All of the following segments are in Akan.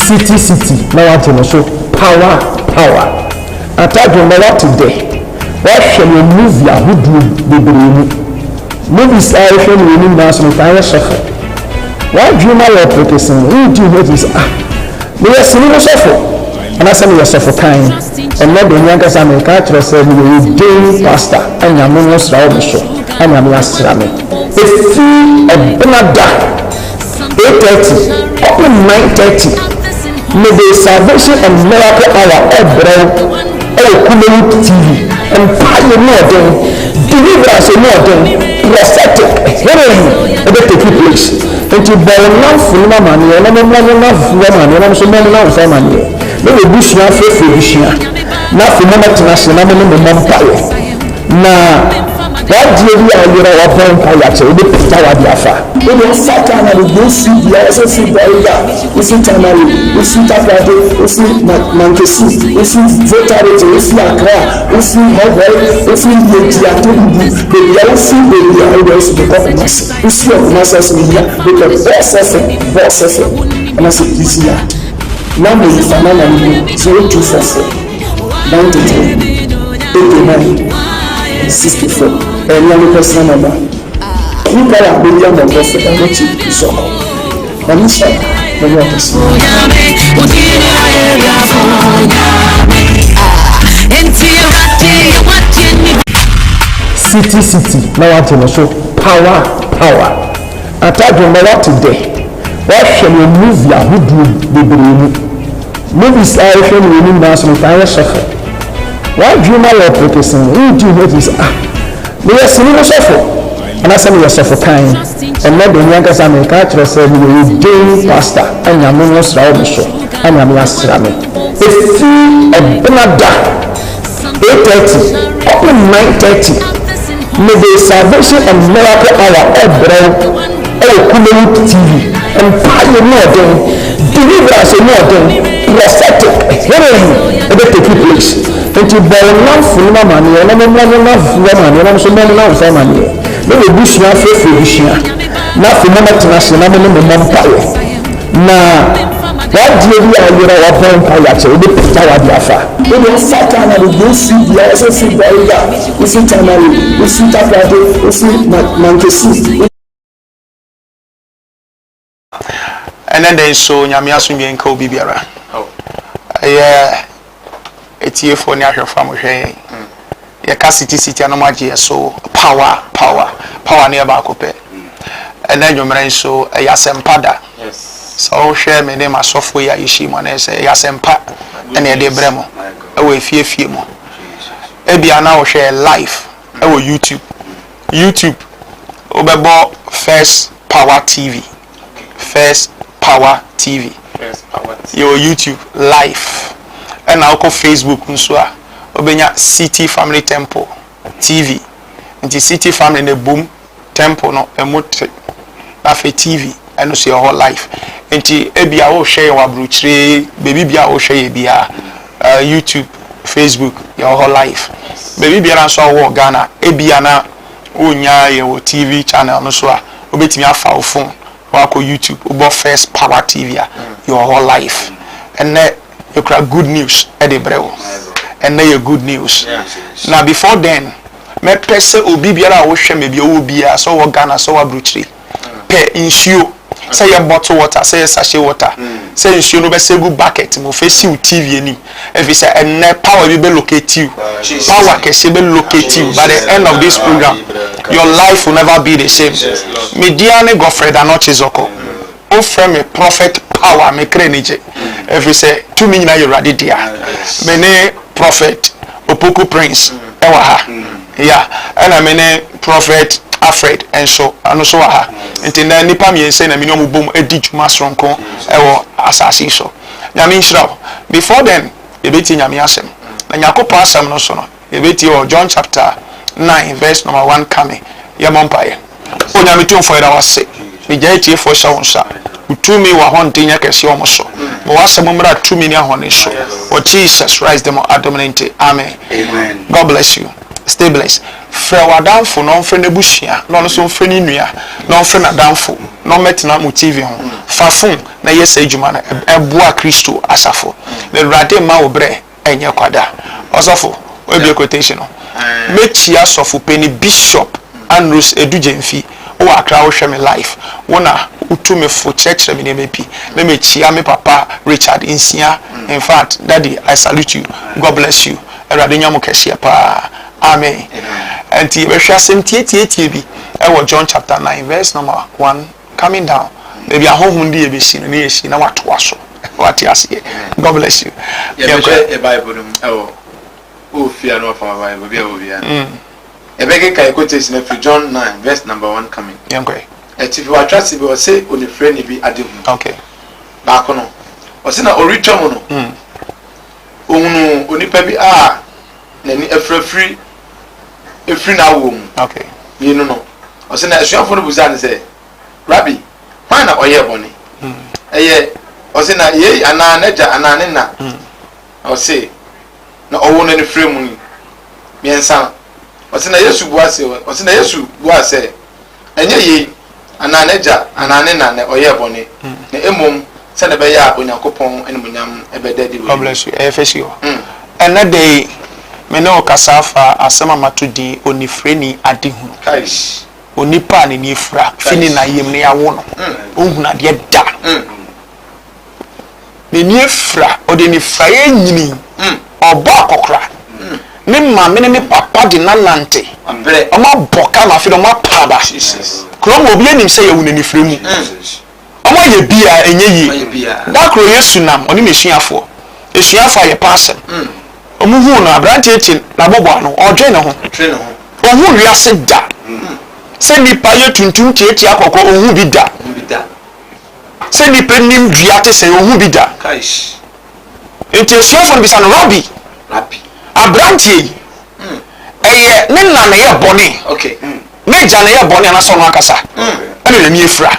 city na wate no so power atadwo na wate de wahwe no movie ahudu bebree movies a hwe no ni na so no fa sofo wadwo na wo protection nti notice me yesini no sofo ana se me yesofo kan eno de nyanka sa me ka tro se me dey pastor anya me no sra wo so anya me asra me efi ebenada 8:30 up to 9:30 may the salvation and miracle hour Kumelu TV and fire more than deliverance more than prophetic healing ever take place and to buy enough for no money and no enough for money and so many now for money no we bush na for bushia na for mama international no mama power na what do you are your own power to the power of Afa we don't satan and we see the also see the we see tamari we see tapado we see mankesi we see votarete we see akra we see heaven we see the atobu we see the always the government we see of masses media because boss and I say this year now we finally 0244 93 89 64 and young person number you can have been young person and what you so and you say the water city na wate no so power atadwo na wate de wahwe no movie ahudu bebree movies a hwe no ni na so no fa sofo wadwo na wo protection nti notice me yesini no sofo ana se me yesofo kan eno de nyanka sa me ka tro se me dey pastor anya me no sra wo so anya me asra me efi ebenada 8:30 up to 9:30 may the salvation and miracle hour Kumelu TV and fire more than deliverance more than prophetic healing ever take place and to buy enough for no money and no enough for money and so many now for money no we bush na for bushia na for mama international no mama power na what do you are your own power to the power of Afa we don't satan and we see the also see the we see tamari we see tapado we see mankesi and then so nyamia so nyen ka obi biara yeah etie fo ni ahwe fam hwe ya ka city anomaje so power na e ba kope and then nyomran so ya sempada so hwe me ne masofo ya yishi mo na se ya sempa na e de bremo e we fie mo e bia na wo hwe live e wo YouTube obebo First Power TV your YouTube live and now go Facebook nso a obenya City Family Temple TV nti City Family ne boom Temple no emote na fe TV and so your whole life nti ebia wo share wa bruchire baby bia wo share bia YouTube Facebook your whole life baby bia na so wo Ghana ebia na onya your TV channel no so a obetimi afa wo phone wako YouTube ubo First Power TV your whole life and you crack good news edebrewo and your good news now before then me pese obi biara wo hwe me bia wo bia so wo Ghana so wa bruchiri pe insure say your bottle water say sachet water say insure no be say good bucket mo face you TV ani if you say and power be locate you power can say be locate you by the end of this program your life will never be the same mediane Godfred Anochizoko o frame a prophet power me krenije if you say to me na you ready dia me ne prophet Opoku Prince ewa ha yeah and I mean prophet Alfred and so anoso wa ha enti na nipa mi ense na me no bom edi djuma sonko ewo asasi so nyame nshira before then ebeti nyame asem na yakopo asem no so no ebeti o John chapter 9 verse number 1 kame ya mompaye o nyame tu fo ira wase me gya tie fo sha wonsa utumi wa honte nya kese o mo so mo wasem mra tumi ni ahone so o Jesus Christ them adominate amen God bless you stay blessed frewa danfo no mfre na bushia no so mfre ni nua no mfre na danfo no metina mu TV ho fafun na yes adwuma na eboa Kristo asafo na Awurade ma wo bre enye kwada osofo we be quotation no mechi asofo penny bishop Andrews Edujemfi o akra wo hwe me life wona utume fo church me na mepi na mechi me papa Richard Insia. In fact, Daddy, I salute you. God bless you. Awurade nyamo kese pa. Amen. And ti be hwa sem tie bi e John chapter 9 verse number 1 coming down. Maybe a home ndi e be si no na yeshi na wato aso. What you say? God bless you. Yeah, a Bible oh fear no from Bible be obia. E be ke quotation of John 9 verse number 1 coming. Yeah, okay. If you are trusted be say on the friend be ade. Okay. Ba kono. O se na oricha mo no. Ohunu onipa bi a na ni efrafri na wo mu. Okay. Ni no. O se na asuafo no buza ne say, Rabbi, why na oye boni? Eye o se na ye ana naja ana ne na. O se na owo na ne fremu ni. Miensa. O se na Yesu buase o se na Yesu buase. Enye ye ana naja ana ne na na oye boni. Na emom se na be ya Onyankopon ene munyam ebedadi we. God bless you. Efesio. And that day me no kasafa asema matudi onifreni adihu. Kaish. Onipa ni nifra fini na yem ne yawo no. Ohuna de da. Ne nifra o de nifra ye nyini. Obo akokra. Ne mama ne papa de nanante. Ambre. Oma boka na fi do ma pada. Jesus. Krom obi anim se ye wuna nifra mu. Oma ye bia enye yi. Da kro Yesu nam oni mesuafo. Esuafo ye pastor. Omuhu no abrante echi na bobo ano odwe ne ho. Ohu wiase da. Se nipa ye tuntum tieti akoko ohu bi da. Se nipa nim duate se ohu bi da. Kaish. Enti esuafo bi sa no Rabbi. Abrante yi. Eye ne na na ye bone. Okay. Ne ja na ye bone na so no akasa. Ene ni efra.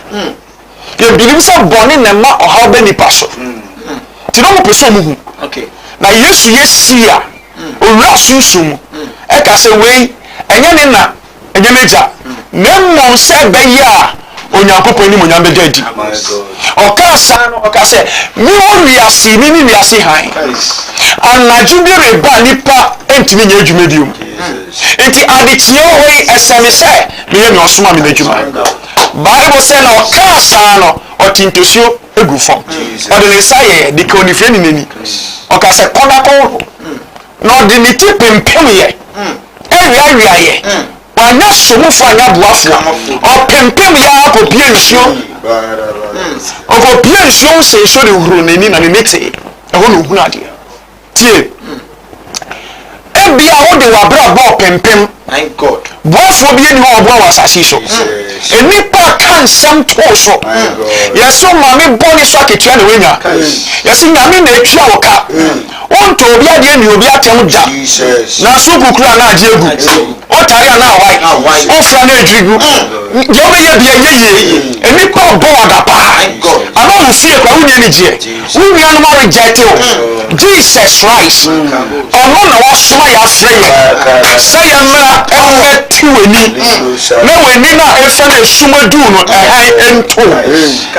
Ye believe say bone na ma oha ba nipa so. Ti no mo pese omuhu. Okay. Na Yesu yesia owura sunsun e ka se we enye ne na enye meja na mmom se be ya Onyankopon ni monyam be jadi o ka sa no o ka se mi o wiase ni wiase han anaju bi reba nipa entimi nya adwumadium enti adechie hoi eseme se me ye no soma me adwuma Bible say na o ka sa no o tintosio egu fom o de sa ye de ka onifre ni nani o ka se koda ko no de ni tipempem ye ewia ye wanya somu fa nya boafo o pempem ya ko pie nsuo o ko pie nsuo se so de huru nani na ne nete e ho no hunu ade tie ebia wo de wabra bo pempem My God. Boafo bi ni ho bo wasasi so enipa kan sam to so yeso mame boni so aketua ne wenya yeso nyame na etua wo ka onto obi ade ni obi atem da na so kukura na age egu o tare na awai o fra na edrigu je o ye bia yeye enipa bo adapa ama wo fie kwa wunye ni je wunye no ma reject o Jesus Christ ono na wasoma ya afre ye say amra ewetuweni na weni na efa na esuma du no ehan ento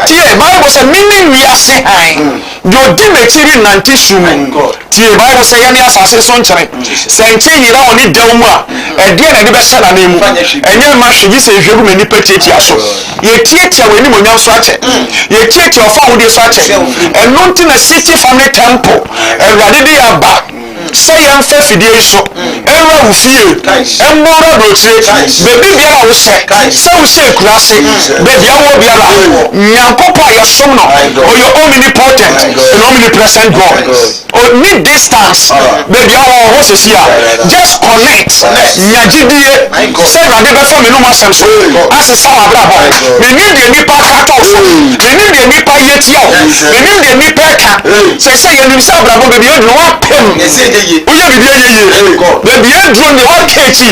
tie Bible say mini wiase han do di mechiri nante sumu tie Bible say ya ne asase so nkyere senche yira oni daw mu a ede na de be sala na emu enye ma hwegi se hwegu mani pateti aso ye tietia weni monyam so ache ye tietia ofa wode so ache eno nti na City Family Temple Awurade de aba say yam fa fidie so enra wo fie embora brotire bebi biara wo se wo se kurase bebi awo biara nyankopa yesom no o your omnipotent and omnipresent God o need distance bebi awo ho se sia just connect nyagidie say rade be fa me no masem so asesa wa brabo me need the nipa kato so me need the nipa yetia me need the nipa ka say you need say brabo bebi o do wa pem oye bibi yeye bebi edro ne wa kechi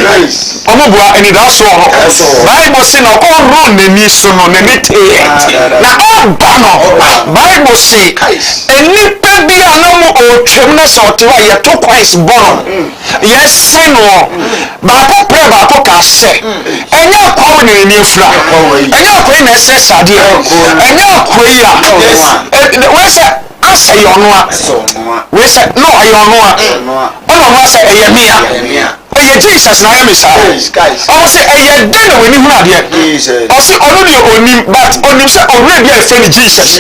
omobua eni da so ho Bible say na ko ro ne ni so no ne te na oba no Bible say eni pe bi anomo o twem na so te wa ye to Christ born yes say no ba ko pray ba ko ka se ɛnyɛ akwa na ɛni efura ɛnyɛ akwa na ɛsɛ sadeɛ ɛnyɛ akwa yi a wɔsɛ asɛ yɛ ɔno a wɔsɛ no ɔyɛ ɔno a ɔno ɔno asɛ ɛyɛ mia ɛyɛ Jesus na ayɛ mi saa ɔmo sɛ ɛyɛ den na wɔni hu adeɛ ɔsi ɔno deɛ onim but onim sɛ ɔwurɛ bi a ɛfɛ ni Jesus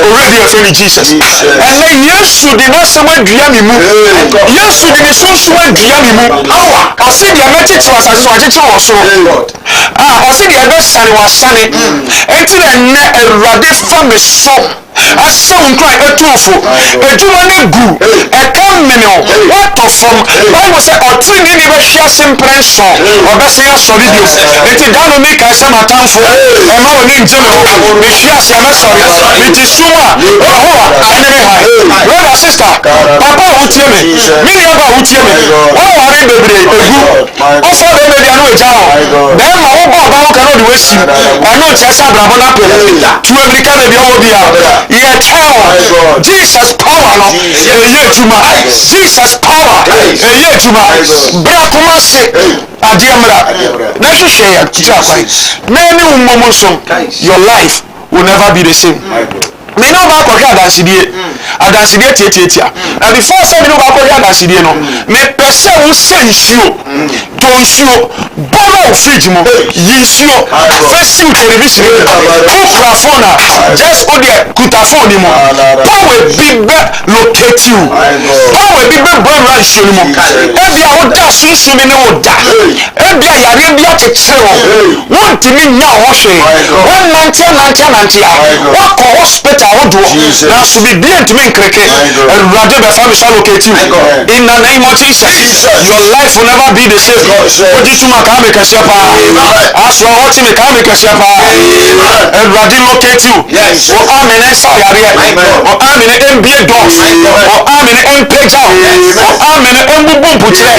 ɔwurɛ bi a ɛfɛ ni Jesus ɛnɛ Yesu de n'asɛm adua mi mu Yesu de ne sunsun adua mi mu ɔsi deɛ mɛtete wɔ asase so ɔkyekyere wɔ soro ɔsi deɛ ɛbɛsane wɔ asane eti na ɛnɛ Awurade fa mi so asaw nkran etuofo edwuma ne gu ɛka mmene wɔtɔ fam báwo sɛ ɔtiri ni ni bɛhwi ase mprɛnso ɔbɛsɛn asɔre bio eti dano mi ka ɛsɛ matamfo ɛma wɔ ne ngyeme hɔ mehwi ase ɛmɛsɔre eti sum a ɔho a ɛne me hae brother sister papa a wotie me me nua ba a wotie me wɔware bebree egu ɔfa bɛrima bi ano egya hɔ bɛrima wobɔ ɔba wo ka na ɔde wasi ɛno nkyɛ sɛ abrabɔ no apɛ tu amirika baabi ɔwɔ bi a yɛtɛw Jesus power no ɛyɛ adwuma Jesus power ɛyɛ adwuma bra koma se adeɛ mmra na hwehwɛ yɛ titiri akwan na ne wo mmom nso your life will never be the same me no ba akɔhwɛ adansedie tietietia na before sɛ me no ba akɔhwɛ adansedie no mepɛ sɛ wo sɛ nsuo tɔ nsuo bɔlɔ wo fridge mu yi nsuo fɛsiw television wokura phone a just wo deɛ kuta phone ni mu power bi bɛ locate you power bi bɛ bɔ nwura nsuo ni mu ebi a woda sunsun bi ne wo da ebi a yareɛ bi akyekyere wo wontumi nya wo hwee wɔnante a wakɔ hospital ahodoɔ nanso bibia ntumi nkreke Awurade bɛfa me so locate you in the name of Jesus your life will never be the same wogye tuma kaa me kɛseɛ paa asoa wɔkye me kaa me kɛseɛ paa Awurade locate you wo amene nsa yareɛ wo amene mbie doors wo amene mpagya wo amene mbubu mpukyerɛ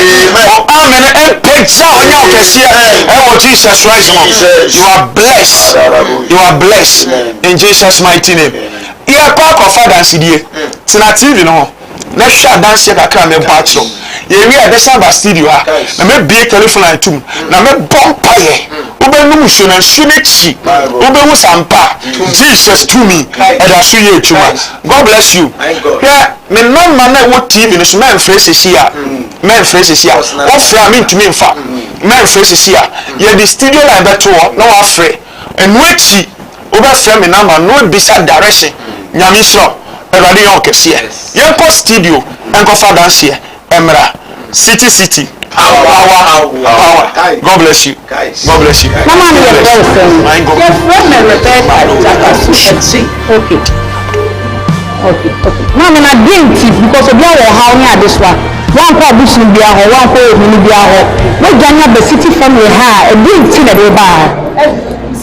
wo amene mpagya ɔnyɛ wo kɛseɛ ɛwɔ Jesus Christ mu you are blessed in Jesus mighty name yɛ park of adansidie tena TV no ho na hwɛ adanseɛ kakra mɛbɔ akyerɛw yɛwie ɛbɛsan ba studio ha na mɛbie telephone line tum na mɛbɔ mpayɛ wobɛnum nsuo na nsuo n'akyi wobɛhu sampa Jesus to me ɛda so yɛ adwuma God bless you hwɛ me nɔma na ɛwɔ TV no so mɛmfrɛ sɛsi a wɔfrɛ a mentumi mfa mɛmfrɛ sɛsi a yɛde studio line bɛto hɔ na wɔafrɛ ɛno akyi wobɛfrɛ me number na wobisa direction nyame nhyira Awurade yɛ ɔkɛseɛ yɛnkɔ studio ɛnkɔfa danseɛ ɛmmra city power God bless you mama mi yɛ fɛ fɛn yɛ fɛ mɛ Rebecca Jakasu ɛkyi okay mama na den ti because obi awɔ ha ɔne adesoa wankɔ abusu bi ahɔ wankɔ ehunu bi ahɔ wogya nya city family ha ɛden ti na de ba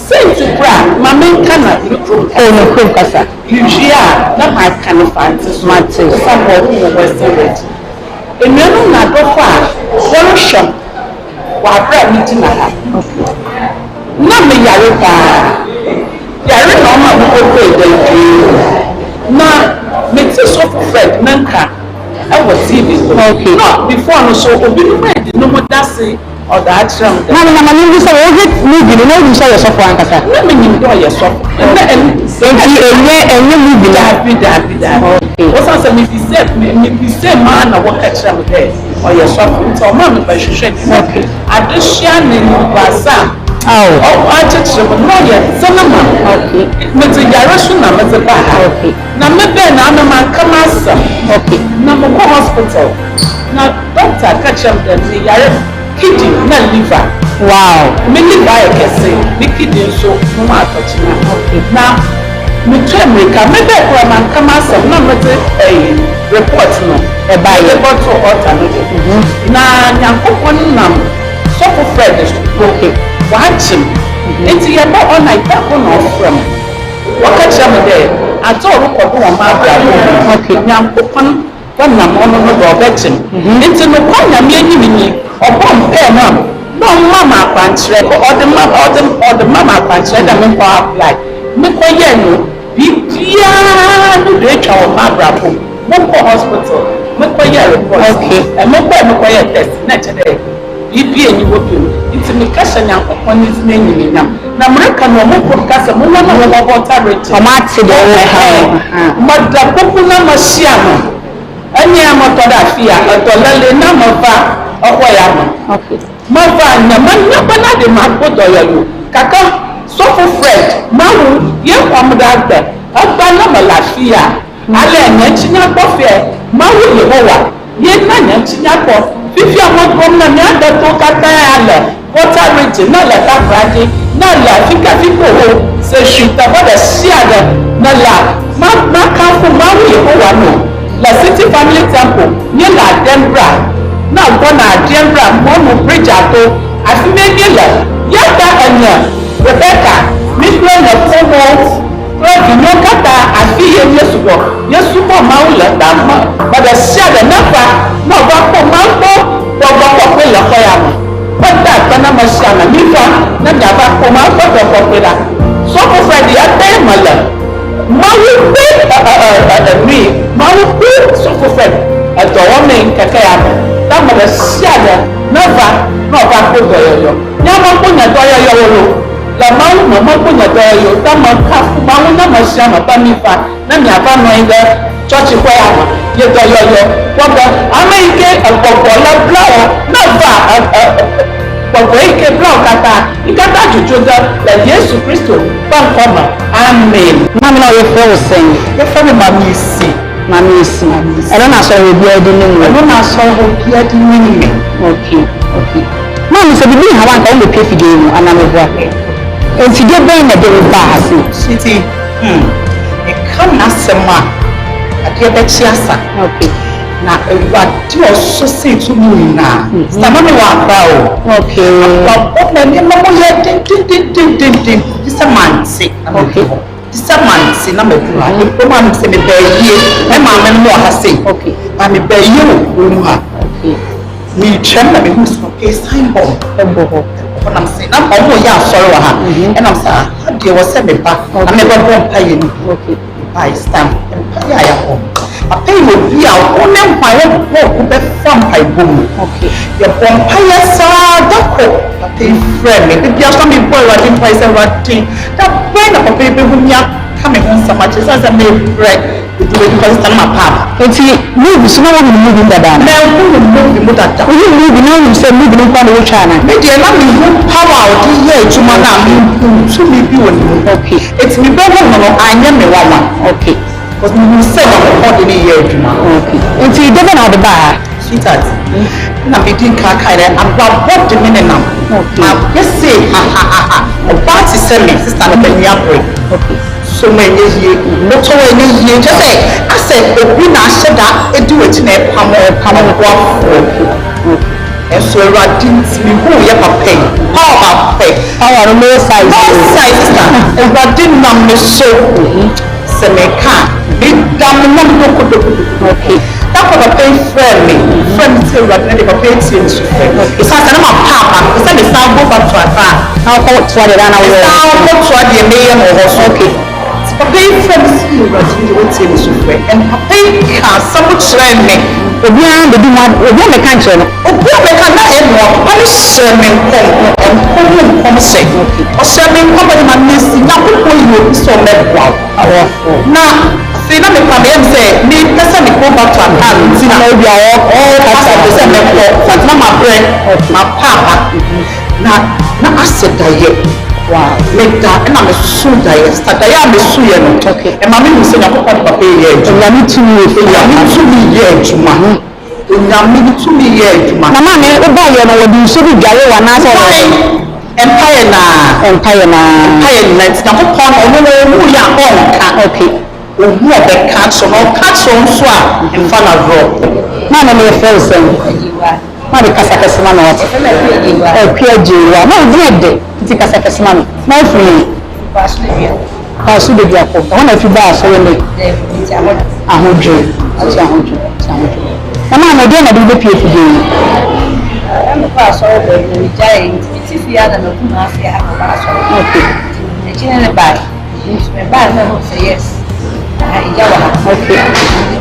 Saint Bra, Mamma cannot own a Kunkasa. Usually, not my kind of fancy, smart tail, somewhat who was it. And you know, not go far, one shop, while bread meeting a hat. Not me, Yarika. Yarika, I'm not going to now, make this of Fred, Nanka. I was TV. Okay. No, before no so, we read no more dancing. Or that mama you say we movie no you say yourself one kasa na me nim do yourself and enye movie that okay what say me say man na what catch am there or yourself so man me by hwehwe okay adehia ne basa I just no yet sanama okay me to yarasu na me ba okay na me be na na man come asa okay na mo go hospital na doctor catch am there me yare kidney na liver wow me liver can say me kidney so no matter na me try America me be ko man come asem na me report no e ba ye report to alternative na nyankopon nam so for Fred okay watch him enti ye ba on night back on from wakacha me there atoro ko do ma bra okay nyankopon nam ono no do betim enti no kwa nyame anyimi ni obom pe no mama kwantre or the mama kwantre da me kwa apply me ko ye no bibia no de twa o ma brapo mo ko hospital me ko ye report okay e me ko ye test na che dey bibi eni wo bi nti me kasa nyankopon ni na nyini nyam na mreka no mo ko kasa mo na mo mo authority o ma ti de wo ha mo da popo na mo sia no ani amoto da fia otolele na mo va okwo ya mo okay mo va na na de ma ko do yo kaka so for friend mawu ye kwam da gbe agba na mo la fia ale nya chinya ko fe mawu ye ho wa ye na nya chinya ko fifi àwọn gómìnà ní àdẹ́tò kátà àlẹ́ water region náà lẹ́ka fúrájì náà lẹ́ fíkàfíkòwò ṣèṣù ìtàbọ̀dẹ̀ sí àdẹ náà là má ká fún máwù ìhó wà nù lẹ́ city family temple ní là dẹ́mbra náà gbọ́ nà dẹ́mbra mọ́nù bridge àtó àfi méjì lẹ̀ yàtà ẹ̀yàn Rebecca nígbà yẹn fún wọn lọ́ọ̀dì ní kátà àfi yéṣu bọ̀ máwù lẹ̀ dà mọ́ bọ̀dẹ̀ sí àdẹ náà fa náà bá kó máa ń gbọ́ gbọ́gbọ́ pé lọ́kọ́ ya mọ̀ wọ́n dà gbọ́nà mọ̀ sí àná nífa náà ní àbá kó máa ń gbọ́ gbọ́gbọ́ pé la sọ́kù fẹ́ẹ̀dì yá bẹ́ẹ̀ mọ̀lẹ̀ máa wí pé ẹ̀mí máa wí pé sọ́kù fẹ́ẹ̀dì ẹ̀dọ̀ wọ́n mi kẹ̀kẹ́ ya mọ̀ táwọn ẹ̀ sí àná náà fa náà bá kó dọ̀yọ̀yọ̀ ní àwọn kó nyà dọ̀yọ̀yọ̀ wọlé lama wo mama ko nya dɔyɔ tama kafu ma wo nama si ama ba mi fa na mi ava nɔ yi ɖe tsɔtsi xɔ ya ma ye dɔyɔyɔ wɔbɛ ame yi ke gbɔgbɔ le bla wo na va gbɔgbɔ yi ke bla wo katã yi katã dzodzo ɖe le Yesu Kristo ƒe ŋkɔ me amen. Mami na o ye fɛ o sɛn. Ye fɛ mi mami esi. Mami esi. Ɛlɛ na sɔrɔ ebi ɛdi ne mu. Ɛlɛ na sɔrɔ ebi ɛdi ne mu. Okay. Mami sɛ bibi hawa nka wo le pie fidie mu anam ebu akɛ. Efidie bɛn na de o ba ase. Siti ɛka n'asɛm a adeɛ bɛkyi asa. Okay. Na ewurade ɔso si tumi nyinaa. Sama mi wɔ aba o. Okay. Wabɔ na nneɛma mo yɛ dendendendenden. Disɛ mante. Okay. Disɛ mante na mɛduru ha. Mpoma mi sɛ mi bɛɛ yie. Ɛma ame no wɔ ha se. Okay. Ma mi bɛɛ yie wɔ kurom ha. Okay. Mi twɛm na mi hu sɛ ɔkè sign board. Ɛbɔ hɔ. Nam sɛ na ɔmo yɛ asɔre wɔ ha. Ɛnam sɛ adeɛ wɔ sɛ mi ba. Na mi bɛ bɔ mpa yɛ ni. Okay. Mpa yɛ stamp. Mpa yɛ ayɛ hɔ. Papa yi obi a ɔne mpaeɛ bɔ ɔko bɛfa mpaebɔ mu. Yɛbɔ mpaeɛ saa dako. Papa yi frɛ me bibi asɔ mi bɔ Awurade mpaeɛ sɛ Awurade da bɛn na papa yi bɛhu mi aka me ho nsɛm akyerɛ sɛ sɛ mefrɛ edumadi kɔsi sɛ ma paapa. Eti muuvi so na wɔn mu bi dada. Na ɛho ne muuvi mu dada. Oyi muuvi na wɔn sɛ muuvi no nkwa na wɔtwa ana. Me deɛ na mi hu power a ɔde yɛ adwuma na mi hu tumi bi wɔ ne mu. Okay. Eti mi bɛ hu no anyɛ me wawa. Okay. Because mi sɛ na ɔde ne yɛ adwuma. Okay. Eti dɛbɛ na ɔde baa. Sweetheart. Na mi di nkaaka yɛ abrabɔ de mi ne nam. Okay. Na yɛsɛ ha. Ɔbaa ti sɛ mi sista no bɛ nia bere. Okay. So mo ɛnyɛ yie. Mɔtɔ wɔ ɛnyɛ yie. Kyɛ sɛ asɛ obi na ahyɛ da edi wɔ akyi na ɛpam boafoɔ. Ɛnso Awurade ntumi hu yɛ papa yi. Power papa yi. Power no more size. No size sista. Awurade nam me so. Sɛ me ka me dam nam dokodokodo. Okay. That papa yi frɛ me. Frɛ me sɛ Awurade na de papa yi tie me so frɛ. Esan sɛ ne ma paapa. Esan me san go back to Accra. Na ɔkɔ toa de dana wɔ. Esan go toa deɛ meyɛ ma ɔwɔ so. Okay. Papa yi frɛ me sɛ Awurade de wɔtie me so frɛ. And papa yi ka asɛm kyerɛ me. Obiara de bi mu obi a meka nkyerɛ no. Obi a meka na ɛmoa papa no hyɛ me nkɔm hyɛ. Ɔhyɛ me nkɔm de ma mesi Nyankopɔn yi obi sɛ ɔmɛboa wo. Na afei na mepa meyɛm sɛ mepɛ sɛ mekɔ back to Accra nti na obi a ɔkasa pɛ sɛ mɛkɔ fatena mabrɛ mapaapa na asɛ dayɛ. Meda ɛna mesu dayɛ sista dayɛ a mesu yɛ no ɛma me hu sɛ Nyankopɔn de papa yɛ adwuma. Onyame tumi yɛ adwuma. Onyame tumi yɛ adwuma. Na maame woba yɛ no wɔde nsuo bi dware wɔ n'asɛ wɔ. Empire na nti Nyankopɔn ɔno na ɔmu yɛ a ɔnka. Okay. Ɔmu ɔbɛka so na ɔka so nso a mfa na worɔ. Maame no yɛ fɛ nsɛm. Maame kasa kɛse ma na wɔte. Ɛpia gyeewa. Na ɔdi ɛdɛ nti kasa kɛse ma no. Na afiri Paasu de bi akɔ. Ɛhɔ na fi ba asɔre ne. Ahodwo. Ati ahodwo. Na maame deɛ na de bɛ pie fidie yi. I'm a pass over the giant. If you had a look at the pass over, okay. The general buy. My bad no say yes. I okay.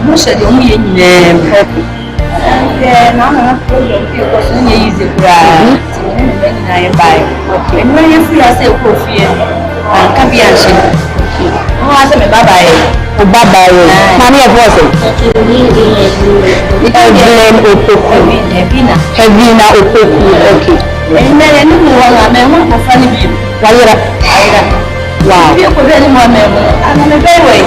Most of the only name. Yeah, now I'm program because when you use it, right? I buy. Okay. And when you feel I say coffee, can be answered. Oh, I said, bye bye. Oh, bye bye. Mommy, what was it? Heavina Opoku. Okay. And then anyone, I'm a funny view. Wow. You could any more memory. I'm a very way.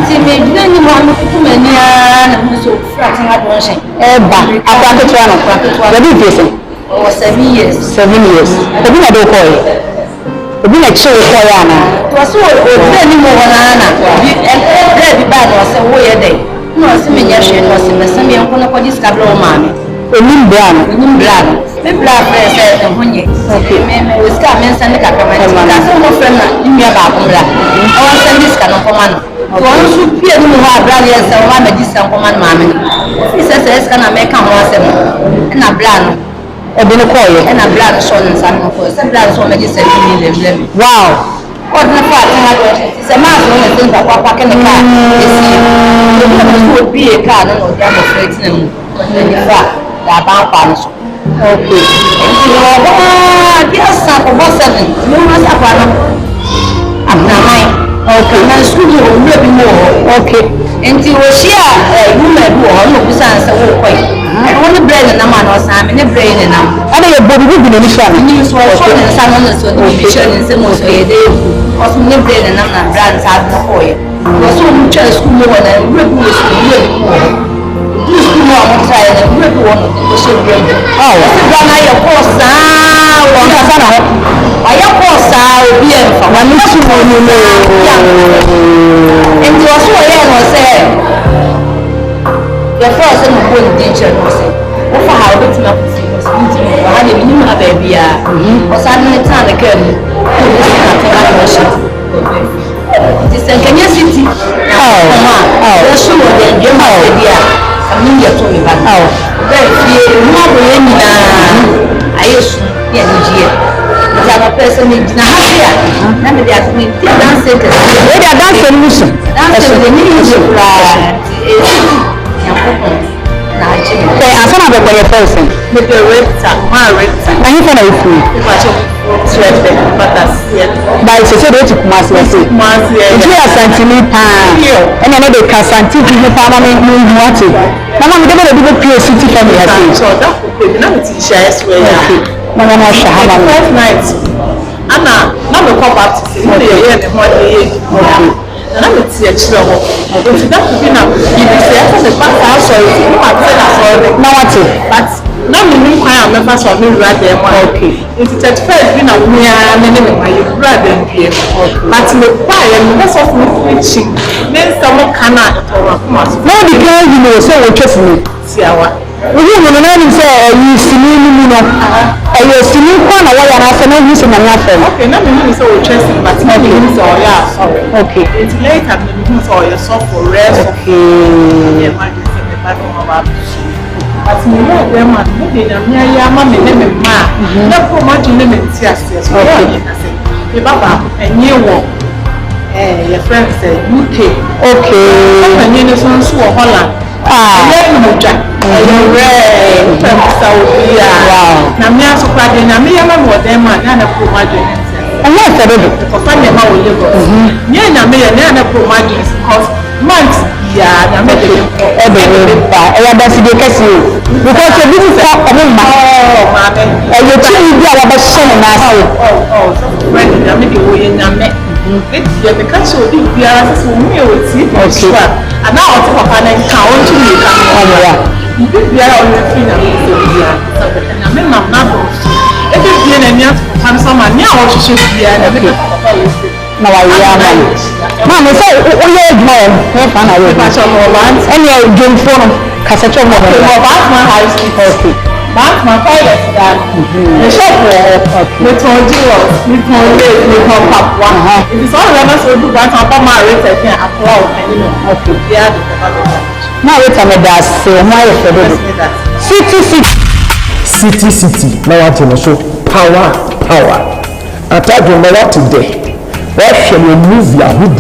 See me, any one too many and so fratting at washing. After what did you say? Oh, 7 years. 7 years. The dinner don't call it. The dinner show for Yana. It was so any more than and very bad was a way a day. No, similar was in the same young one of this cablo mammy. Brown. The black said, okay, we start mentioning the captain. That's no friend in your babula. I want to send this kind of command. Once you peer to our brothers and one of this command mammy. He says, can I make a once and a plan? A dinner call and a blood son and son of us. Some blood so many said, wow. What the fact it's a mass when I think about packing the car. You would be a car, no damn afraid them. The bound okay. Yes, son of 7. You must have one. I'm not okay. My school will be more okay. And you will share a woman who are besides a walkway. I want to brain and a man or some in a brain and I know your body will be in the show. News was showing and some of us will be showing some of the day. Also, no brain and I'm not brands out the boy. Was so much school more than regular school. This school more on trial and regular one of the social brain. Oh, I of course, I of course, I'll be in for one. And you also was said. The first thing we will teach you was what for how to make it I had a minimum baby. Was suddenly time again. This is Kenya City. Oh, sure. Then you have idea. I mean, you told me about how very few more than I used to be a person in Nigeria. Now they are doing dancing. They are dancing. Dancing with the music. Okay, I'm some of the person. Maybe a rector, my rector. Now you can have food. But it's a sort of master. If you are Santini Pan, and I know they can Santini Pan, what it. Now I'm going to do a pure city family. So that would be not share as well. Mamma Shahama, 5 nights. Anna, now the pop up to see the morning. And I'm not here to know. If that could be now, if you say after the past house, you know what I'm saying. But now we know why I'm a person who read them. Okay. If it's at first, you know, we are many of my brother here. But the fire and most of me preaching, then someone cannot or must. No, the girl you know, so we're just me. See our. We don't know say you see me, you know. You see me, one or one, I said, no, you see my friend. Okay, now we know so we're just but not the news or yeah, sorry. Okay. It's late and the news or your soft for rest. Okay. Yeah, my is in the back of our but me know them and maybe I'm here, mamma, name and ma. Not for much in them and tears. Okay. The Baba, and you walk. Your friend said UK. Okay. And you know, some Holland. You're right. Saudi. Wow. Now, me as a party, now me am more than man, and a poor margin. And yes, I don't know. For finding how we live. Yeah, now me and a poor margin because months. Yeah, I'm not going to that's the case. Because this is how I mean, oh, mammy. And you're telling me about son and I say, oh, friend, I'm making way in a met. The country will be here as me with it. And now I'll talk about it. Count to me. You did be on your feet and I mean, I'm not. If it's been a year for someone, now she should be an no, I am. Mamma, so all your mom, and you're doing for Cassette. My house is that's my father's dad. The shop we told you, we told this, we told Papa. It is all of us who do that. Papa married a thing at all. Okay, yeah, now it's a medal. So, my City. Now, I tell you, so power. I told you, what today? What shall you move your hood?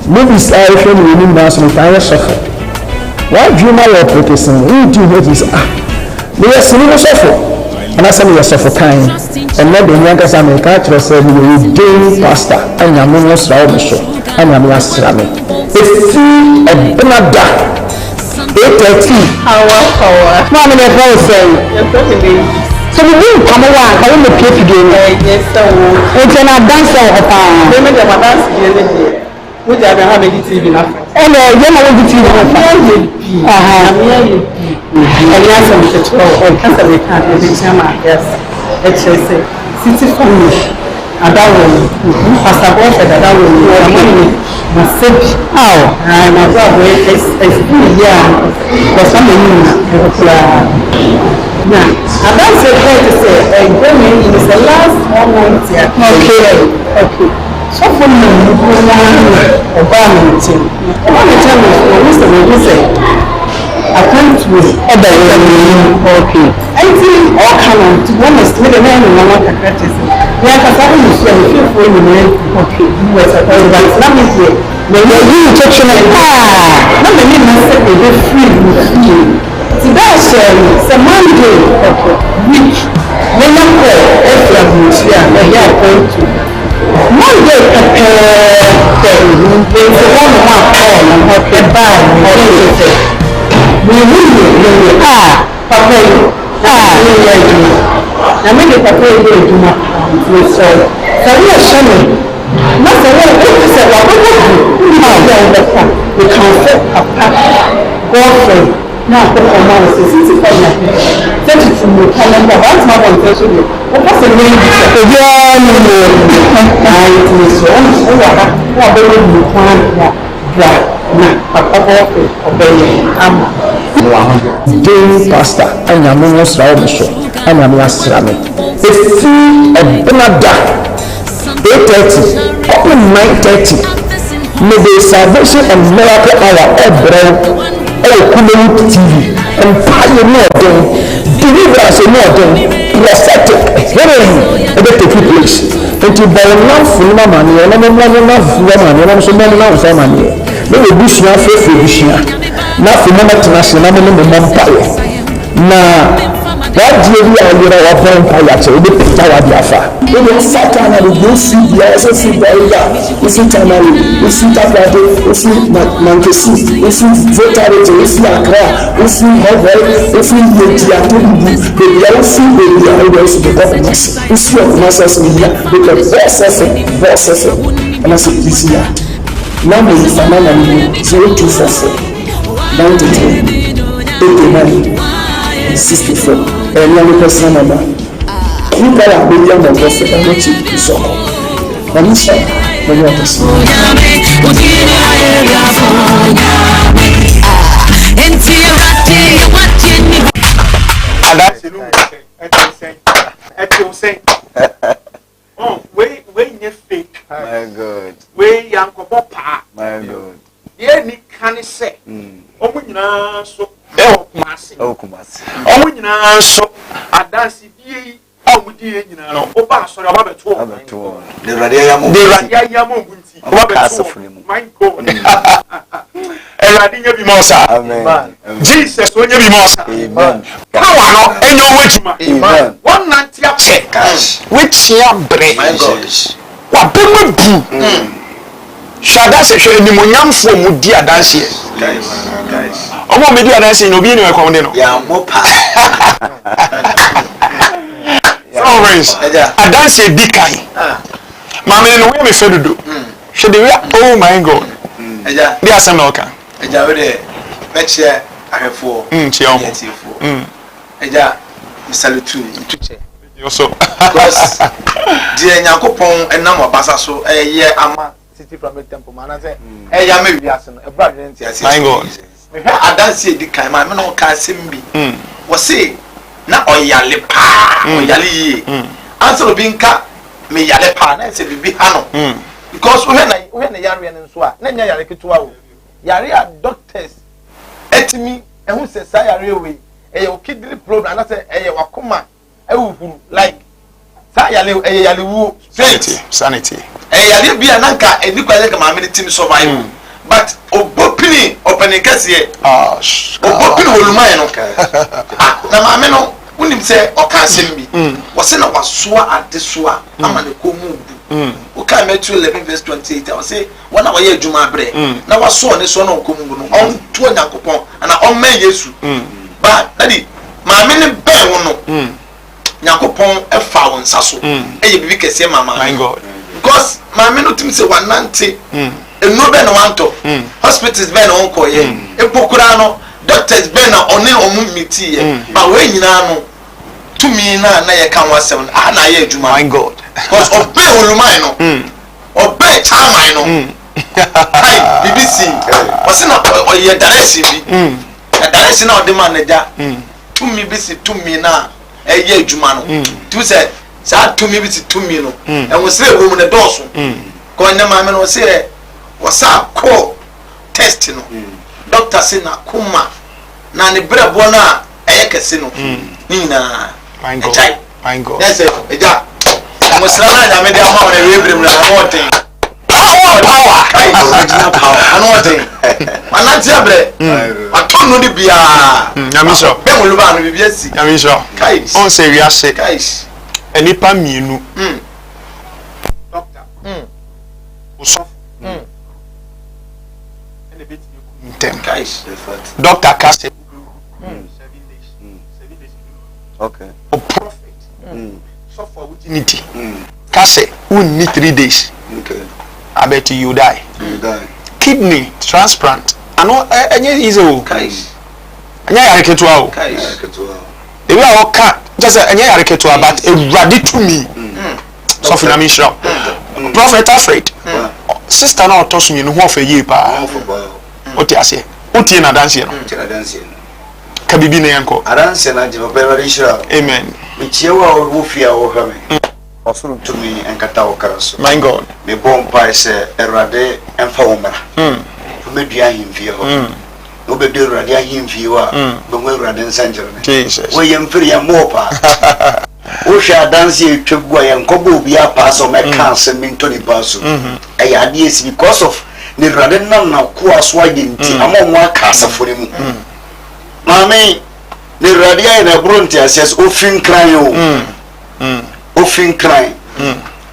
Movies are showing you in national fire suffer. What dream I was practicing? Who do what is they are senior suffer. And I said we are suffer kind. And let the young guys make a choice we will do pastor and your monos round the show. And I'm last rami. If you a benada 8:30 Power. Mama the voice say. So we will come around. I want to play for game. Yes, sir. It's an dance of They make them dance here. We have a TV now. and you know what TV And yes, I'm the 12. Because we can't be chairman. Yes. HSA. City family. And that one. Pastor Boy said that one. Massive. Oh. And my brother is yeah. For some now, and that's a way to say, women is the last moment here. Okay. So for me, Obama is Mr. Say, I can't wait. Okay. I think all kind of, to be honest, with the man in my work at criticism. Yeah, because I don't feel for you, man. Okay. You were supposed to let me say, when you touch on it, not the name I said, they be free with you. Today, some Monday, week, when you call, if you are going to Monday, there's a one call and what they buy, we really, Papa, I mean, the Papa, you do not, so we are showing. Not the way they said, we can set a girlfriend. Now, the command is 65 years. 32 more calendar. What's my intention? What's the name? Day pastor and your monos round the show. And I'm last rami. If you a benada 8:30 up 9:30. May the salvation and miracle hour every Community TV and pioneer them, deliverance and more than prophetic healing ever take place. And to buy enough for my money, and I'm not enough for money, and I'm so many enough for money. Maybe bush now for fish, not for moment to national, I'm in the empire. Now, what do you are your vampire to the picture of Jaffa? When you sat on the blue sea, you also see Baila, you see Tamari, you see Tapate, you see Mankesi, you see Zotarete, you see Accra, you see Hawaii, you see Yetiatu, you also see the elders of the government, you see of Masters in here, because boss effort, and I said, this year. Now, the Famana 0244 93 89 64. And young person number. You got a million of us and what you do so. And you say, when you want to see. And that's saying, oh, wait, you're fake. My God. Wait, young Papa. My God. Yeah, Nick can say, oh, when you so. Kumasi. Omo nyina so adansi die awudi nyina no oba so aba beto. The radio yamo bunti. Oba beto. My God. Eradi nya bi mosa. Amen. Jesus onye bi mosa. Amen. Power no enyo wejuma. Amen. One nanti ache. Which ya bre. My God. Wa bemu bu. Shada se hwe nimonyamfo mu di adansi. Guys. Omo me di adansi no bi ni ekon de no. Ya mopa. Always. Adansi di kai. Mama no we me fe dodo. Hwe de we oh my God. Eja. Di asem na oka. Eja we de meche ahefo. Che omo. Eja misalitu ntuche. Yo so. Because die Yakopon enam obasa so eye ama City from Tempel man say ya me wi ase no e bra dwen ti ase. My God. Me adansi di kan ma me no ka asem bi. Wo say na oyale pa, oyale yi. Answer bi nka me yale pa na say bibi ha no. Because we na yare no so a na nya yare ketuwa o. Yare a doctors etimi ehun say sa yare we e o kidney problem na say e wakoma e wuhuru like sa yale wu Sanity. yale bia nanka eni kwale ka ma me team survive but obopini opening kase obopini wolumai no na maame no wonim se okansem bi wo se na wasoa adesoa ama ne komu bu o ka Matthew 11:28 I say wana wa ye adwuma abre na wasoa ne so na komu bu no on to Nyankopon ana on man Yesu ba daddy maame ne ben wo no Nyankopon e fa wo nsa so e ye bibi kase mama my God because maame no tim se wanante enu be na wanto hospitals be na onko ye epokura no doctors be na one omu miti ye ba we nyina no tumi na ye kan wasem na ye adwuma my God because obey olumai no obey chamai no hi BBC wase na oye direction bi na direction na ode man na ja tumi bi si tumi na eye adwuma no tu say sa tumi bi si tumi no e wo se wo mu na doso ko na ma me no se wasa ko test no doctor say na kuma na ne brebo na eye kese no ni na my God my God yes eja mo sra na nya me dia ma wona we brem na mo ten power original power ano ten ananti abre aton no de bia nyame so be mo lu ba no bibia si nyame so on se wi ase guys enipa mienu doctor uso ene bit tem guys doctor ka se 7 days okay o prophet so for unity ka se we need 3 days okay I bet you die kidney transplant ano enye easy o guys enye yare ketua o guys ebi a o ka just enye yare ketua but ewrade to me so for na me show prophet afraid sister na otoso mi no ho fa yie pa o ti ase o ti na dance no ka bibi na yanko adanse na je papa shira amen me chiewa wo fia wo ha me osuru to me enkata wo karaso my God me bon pa se erade emfa wo mara me dua himfie ho no be de erade ahimfie wa be mo erade nsanjere ne Jesus wo yem firi ya mo pa o sha danse etwegu ya nkobo obi apa so me kan se me ntoni pa so e ya de esi because of ne erade nam na ko aso agenti amon wa ka asafo ne mu mami ne erade ya na bronti ases ofin kran yo ofin kran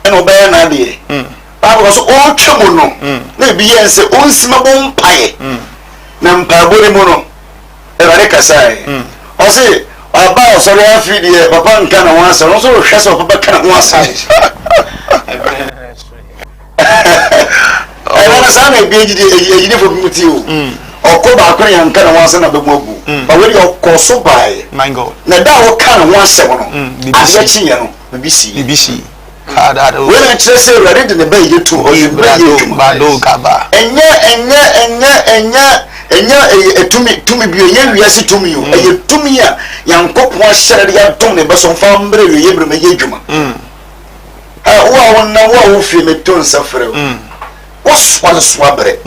and obey na de Bible so o twemo no na bi yen se o nsima bon pae na mpabore mu no erare kasai o se aba o so ya fi de papa nka na wansa no so hwe so papa kana wansa I na sa na bi ejide fo muti o ko ba ko yan kana wansa na be mu agu ba we o ko so bae my God na da o kana wansa no ade chi ye no BBC when I say ready to be you to or you bado kaba enye tumi bi ye wiase tumi yo eye tumi a yankopon ahyere ya dom ne beso fambre we yebre me yedwuma wo wo fi me ton safre wo swala bre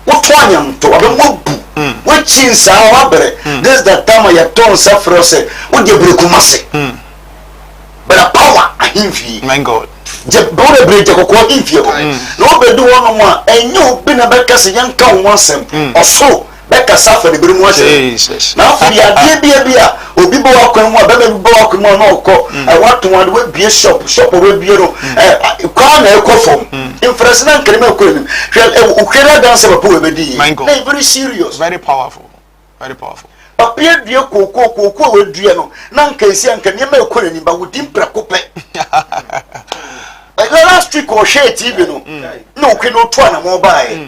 wo to anyam to abe mo bu wo chinsa wa bre this that time ya ton safre se wo de bre kumase but a power ahimfi my God je bore break ko ahimfi ko no be do wono mo enyo bi na be kase yanka won sem oso be kasa fa de bere mu ase na for ya de bia obi bo akwan mu be bo akwan mu no ko what one we be shop we be no kwa na ekofom influence na nkere ko ni hwe ukera dance ba po we be di very serious very powerful papie due koko we due no na nkansi anka ne ma ekore ni ba wodi mprako pe last week o share TV no no kwe no to na mo bae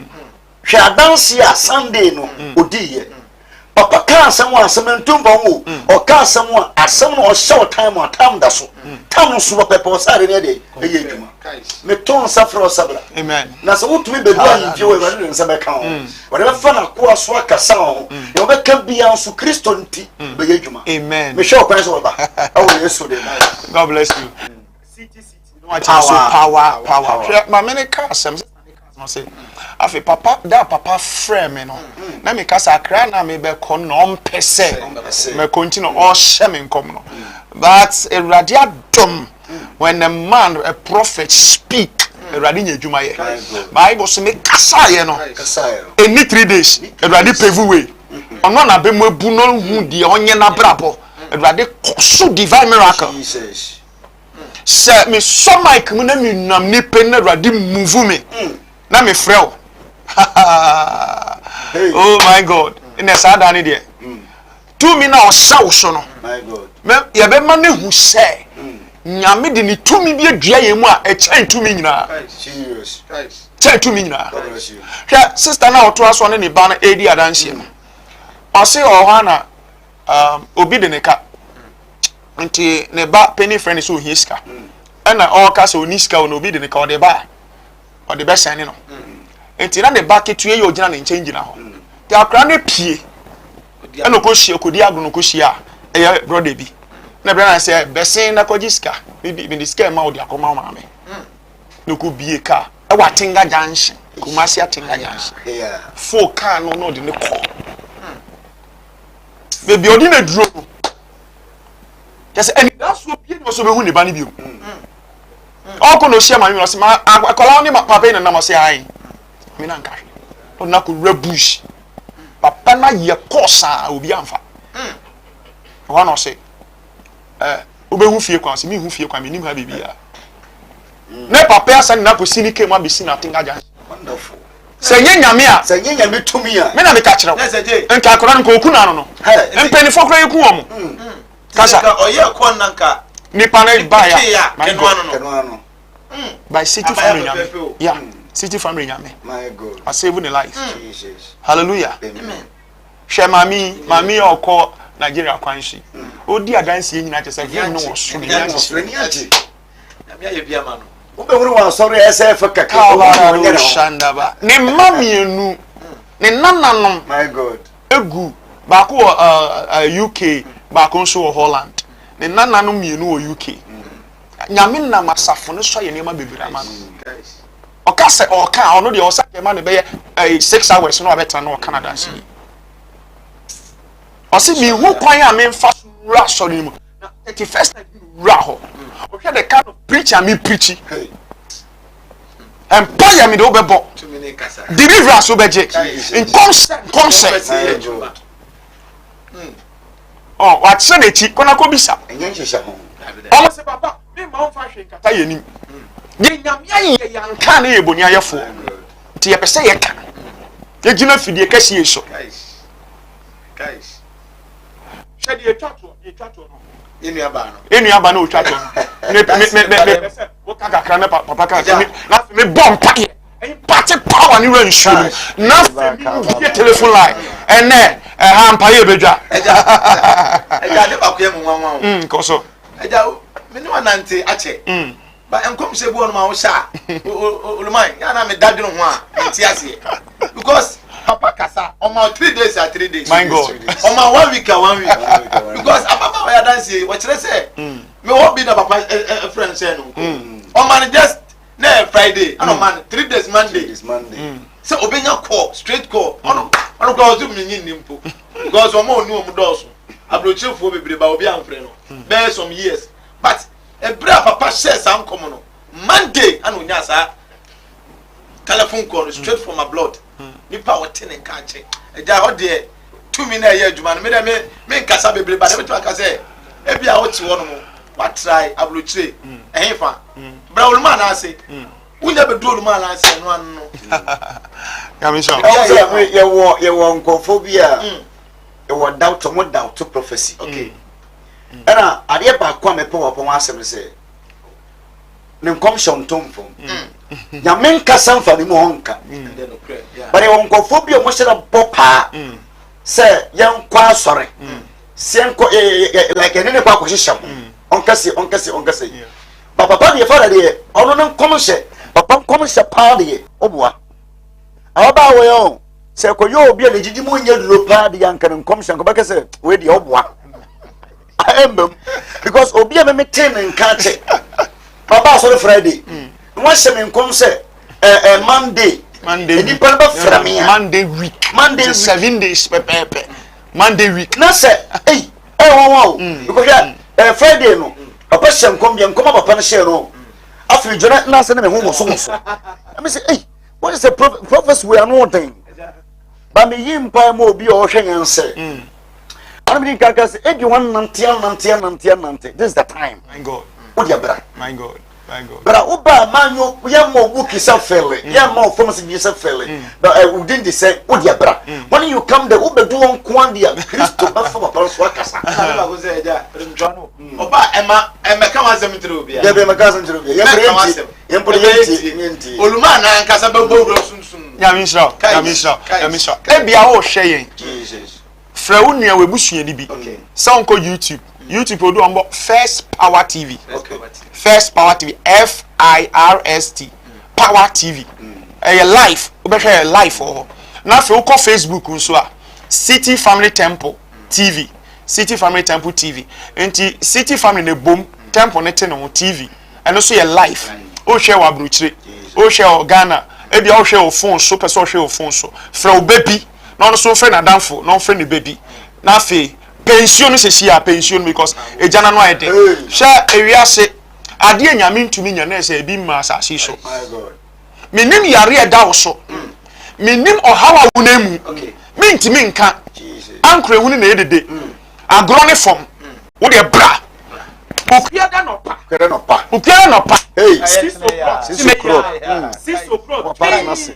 hwe adanse a Sunday no odiye papa ka asem wa asem ntumba wo o ka asem wa asem no o show time da so tam so papa o sare ne de eye djuma me ton safro sabra amen na so wotumi be do ahimfie we wale nsa be ka ho wale be fa na ko aso akasa ho e be ka bia so Kristo nti be ye djuma amen me show kwan so ba awo Yesu de God bless you city no what so power my many cars no say afi papa frame me no na me kasa kra na me be kon no mpese me continue all shame nkom no that's a radiadom when a man a prophet speak Awurade nya adwuma ye Bible so me kasa ye no any 3 days Awurade pave way ono na be mo abu no hu de onye na brabo Awurade so divine miracle Jesus se me so mic mu na me nam ni pe na Awurade move me na me frɛ o oh my God in the sad ani there 2 me na o sa wo so no my God me ye be ma ne hu se nyame de ni tumi bi adua ye mu a e chen tumi nyina serious chen tumi nyina hwɛ sister na oto aso ne ne ba na edi adanse no o se o ha na obi de ne ka nti ne ba penny friend so hie sika na o ka so ni sika o no obi de ne ka o de ba o de be sane no nti na ne ba ketue ye ogina ne nchen gina ho ti akra ne pie na ko hie ko di agro no ko hie a e brother bi na brother say besen na ko jiska bi diska ma o di akoma ma me no ko bie ka e wa tinga junction kumasi atinga junction fo ka no de ne ko baby odi na duro just any that's what pie no so be hu ne ba ne bi o ko no hie ma me no se ma akola ni papa na ma se ai me na nka o na ko rebush papa na ye kosa obi amfa wa no se obe hu fie kwa se mi hu fie kwa me nim ha bibia ne papa asa na ko sini ke ma be sina tinga jan wonderful se nye nyame a se nye nyame tumi a me na me ka kire wo nka akora nko oku na no mpeni fo kra yiku wo mo kasa oye ko nanka nipa na ba ya kenwa no by city family nyame yeah city family nyame my God I save the life Jesus hallelujah amen hwe mami okọ Nigeria kwanshi odi adanse nyina che se him no wo so ni ati na me bia ma no wo be wuru wa sorry SF kaka wo shandaba ne mamienu ne nananom my God egu ba ko UK ba ko so Holland ne nananom mienu wo UK nyame na masafo no so ye ne ma bebira ma no oka se oka ono de osa ke ma ne be 6 hours no abeta no Canada si osi mi hu kwan a me mfa ra so ni mu na 31st night ra ho o hwe the kind of preacher me preaching empire me do bebo deliverance obeje in concept oh what say na chi kona ko bisa enye nhihye ho o se papa me ma on fa hwe nkata ye nim ye nyam ye yanka na ye boni ayefo ti ye pese ye ka ye gina fidie kasi ye so guys shedi ye twato no enu aba no twato me wo kaka kra me papa ka na me bomb pa ye party power ni ran show na me telephone line ene ha mpa ye bedwa eja de ba ko ye mu nwanwan ko so eja me ni wanante ache ba enkom se bu on ma wo sha oluman ya na me dadru ho a enti ase because papa kasa on my 3 days at 3 days my God on my 1 week at 1 week because papa we dance what you say me what be the papa friend say no on man just na Friday and on man 3 days Monday so obenya call straight call on go to me nimpo because on mo nu do so abrochefo bebre ba obi amfre no be some years but e bra papa share some common no Monday and onya sa telephone call straight from my blood nipa wote ne nka che eja ho de 2 minutes na ye adwuma no me nkasa bebre ba de to akase e bia wo ti wo no mo what try abrochire ehfa bra oluma na ase unya be do oluma na ase no anno ya me so ye wo nkofobia e wo doubt mo doubt to prophecy okay era ade ba kwa me pe wo pon asem se ne nkom shontomfo ya men kasa mfa ni mo honka bare won nkofobia mo hyera bopa se yan kwa sore senko like ene kwa kwahyehyam onkase papa de fara de ono ne nkom hye papa nkom hye pa de oboa aba wo yo se ko yo obi ne jiji mo nya duro pa de yan kan nkom hye nko se we de oboa embem because obi a me ten nka che papa sorry Friday wọ́n ṣe mi nkom se Monday edi pa ba fra me Monday week 7 days pepe Monday week na se wow because Friday no papa ṣe nkom bi nkom papa no share no after Jonathan Nasan and home was so. I say, hey, what is the prophets we are not doing? But me him by more be ocean and say, I mean, Kakas, everyone nanti. This is the time. My God. What your brother? My God. My God. But Oba man, you are more book yourself fairly. You are more famous yourself fairly. But I wouldn't say, what your brother? When you come, the Uber do on Quandia, Christo, Buffalo, Swakasa. I was there, John. Oba, Emma, come as a mitrubia. Yeah, my cousin to be. Olumana and Casababo soon. Yamisha. Ebi a o share. Jesus. Fraunia we busu ni bi. Sound ko YouTube. YouTube do on First Power TV. Okay. First Power TV. FIRST. Power TV. Live. We be live or. Na fe ko Facebook nso a. City Family Temple TV. City Family Temple TV. Enti City Family ne bom Temple ne te no TV. And also ye live. O share wa bruchire. O share Ghana. Ebi o share o phone so person share o phone so. Fra o baby. No so friend adamfo, no friend the baby. Na fe pension se sia pension because e jana no ede. Sha ewiase ade anyame ntumi nya na se ebi ma asase so. My God. Menim yare eda wo so. Menim ohawa wunemu. Okay. Me ntimi nka. Jesus. Ankre hunu na edede. Agro ne form. Wo de bra. Okua da no pa. Kere no pa. Okua no pa. Hey. 6 o'clock. 6 o'clock. 6 o'clock. Para na se.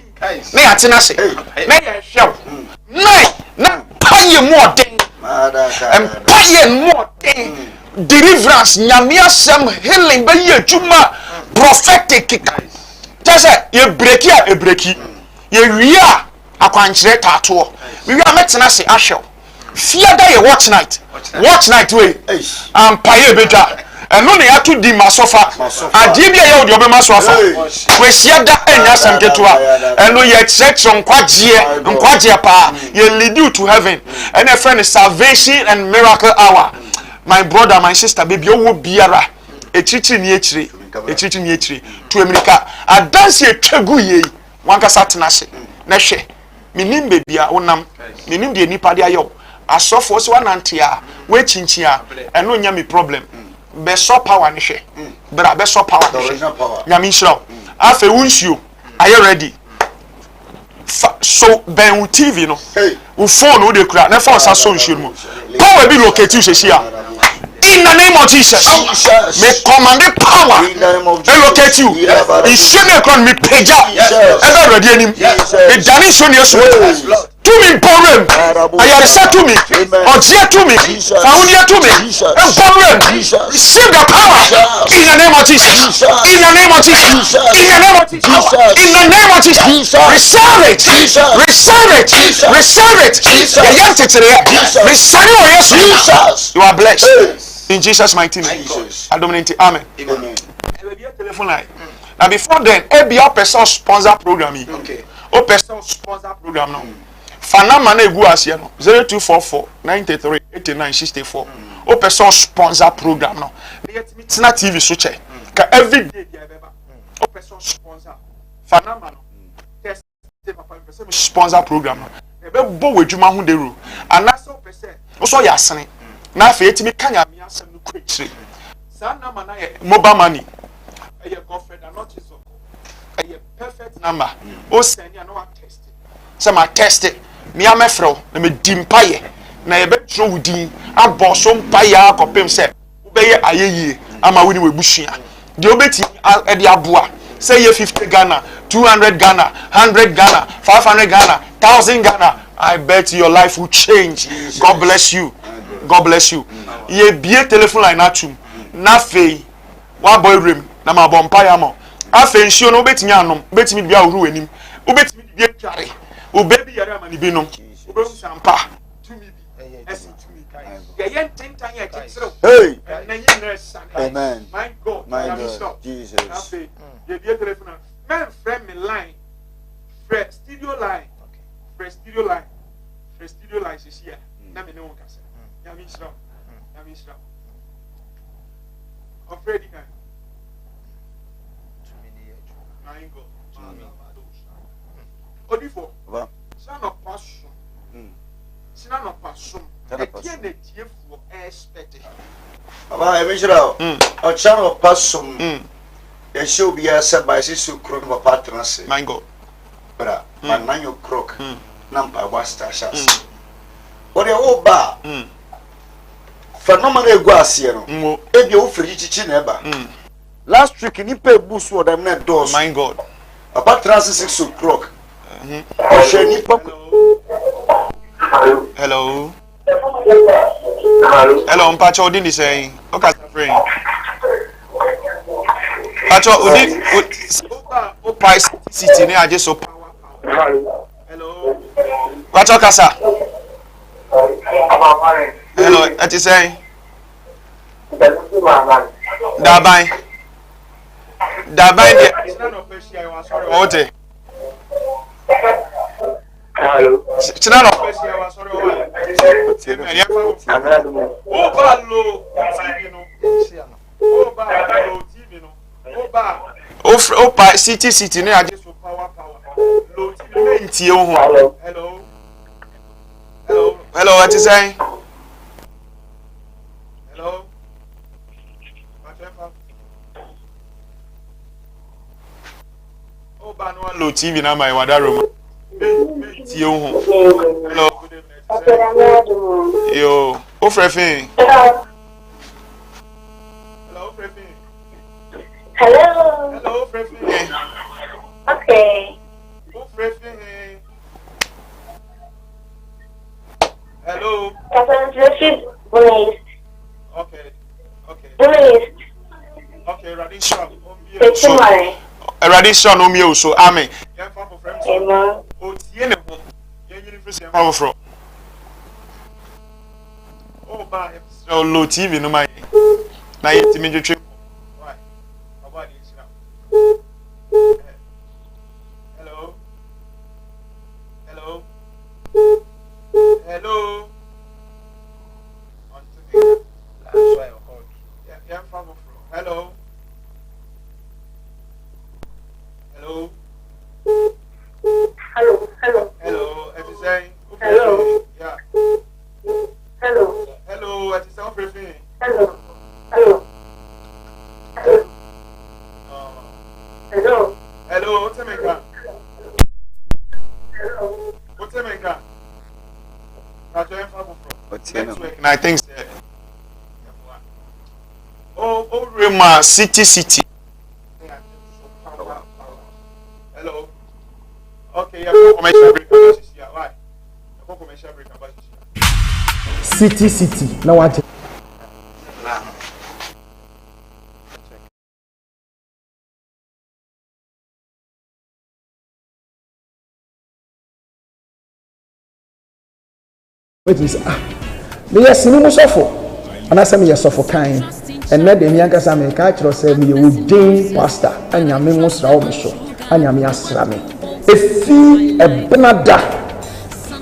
Na ya tena se. Na ya hwew. Na paye more thing. And paye more thing. Deliverance, nyamia sem healing, be ye juma prophetic. Just ye breaki a breaki. Ye wia akwankyere tato. We wia metena se ahwew. Fear that ye watch night. Watch night way. Paye bedwa. Eno ne atu di masofa. Ade bia ye odi obema sofa. We sia da enya sam ketua. Eno ye church nkwaje pa. Ye lead you to heaven. And a friend is salvation and miracle hour. My brother, my sister, baby, owo biara. Echichi ni echire. To America. Adanse etwagu ye. Wankasa tenase. Na hwe. Minim baby a wonam. Minim de nipa de ayo. Asofo so wanante a we chinchia. Eno nya me problem. Be so power ni hwe. Bra be so power ni hwe. Nyame nshira. Afa wunsuo. Are you ready? So ben TV no. Wo phone wo de kura. Na phone sa so nsuo mu. Power be locate you hia. In the name of Jesus, may command the power locate you. In shame me peja. Ever ready him. The Dani Sonia so. To me problem. I said to me. Or dear to me. Found here to me. And problem. Receive the power. In the name of Jesus. In the name of Jesus. In the name of Jesus. In the name of Jesus. Receive it. Receive it. Receive it. You are blessed. In Jesus' mighty name. I dominate. Amen. Amen. Telephone line. Now before then, ABR person sponsor program. Okay. O person sponsor program now. Fana mana egu asia no 0244 93 89 64. O person sponsor program now. It's not TV so check. Ka every day dia beba. O person sponsor. Fana mana test papa person sponsor program now. Ebe bo wedwuma ho deru. Anasa o person. O so ya sene. Na fe etimi kanya mi asem no kwechire. Sa number na ye mobile money. Eye government not is eye perfect number. O send ya no test. Say ma test it. Me amefro na me dimpaye. Na ye betro wudin aboso mpaye akopem se wo beye ayeye ama woni webusua. De obeti e de aboa. Say ye 50 Ghana, 200 Ghana, 100 Ghana, 500 Ghana, 1000 Ghana. I bet your life will change. God bless you. God bless you. Ye bie telephone line atum. Na fei wa boy room na ma bompa ya mo. Afe nsuo no betinya anom, betimi bia ohuru anim. Obetimi bie tware. Obebi yare amani bi no. Obehu sampa. Tumi bi. Esi tumi kai. Ye yen tentan ye kitsiro. Hey. Na yin rest. Amen. My God. My God. Jesus. Afe ye bie telephone. Men friend me line. Fresh studio line. Okay. Fresh studio line. Fresh studio line is here. Na me no kasa. Yamisra. Afraid you can. My God. Odifo. Son of passion. Son of passion. Etienne for expectation. Aba Yamisra. A son of passion. ya show biya sa ba si su kro no papa transe My God. bra man na yo krok na mpa wasta shas ore o ba phenomenon egu ase no ebi o friji chichi na eba last week ni pe boost for them na doors My God. papa transe 6 o'clock Hello. Hello, Mpacho Odin is saying. Okay, friend. Pacho Odin, Opa City near just so power. Hello. Pacho Kasa. Hello, what you saying? Dabai. Sorry, Hello. Chinano. Sorry, Opa City near just so power. Low TV. Hello. Hello, what you saying? Hello. Oba no low TV na my wada room. Hello, good evening. Yo, Ofrefin. Hello, Ofrefin. Hello. Hello, Ofrefin. Okay. Ofrefin. Hello. Bonist. Okay. Bonist. Okay, Radisha. Radisha no me so amen. Amen. O tie ne ho. Ye nyini fi se ho fro. O ba so low TV no my. Na ye timi dwetwe. Why? Aba dey sira. Hello. On to me. That's why I called. Yeah, from fro. Hello. Hello, what you saying? Hello. Yeah. Hello, what you saying? Ofrefin. Hello. What's the maker? What's the maker? Network. And I think Rema City. Hello. Okay, yeah, commercial break. Why? Commercial break. City. Now what? Which is me yes me suffer and I say me suffer kind and na dem yanka say me ka kiro say me wudin pastor anya me musra o me so anya me asra me efi ebenada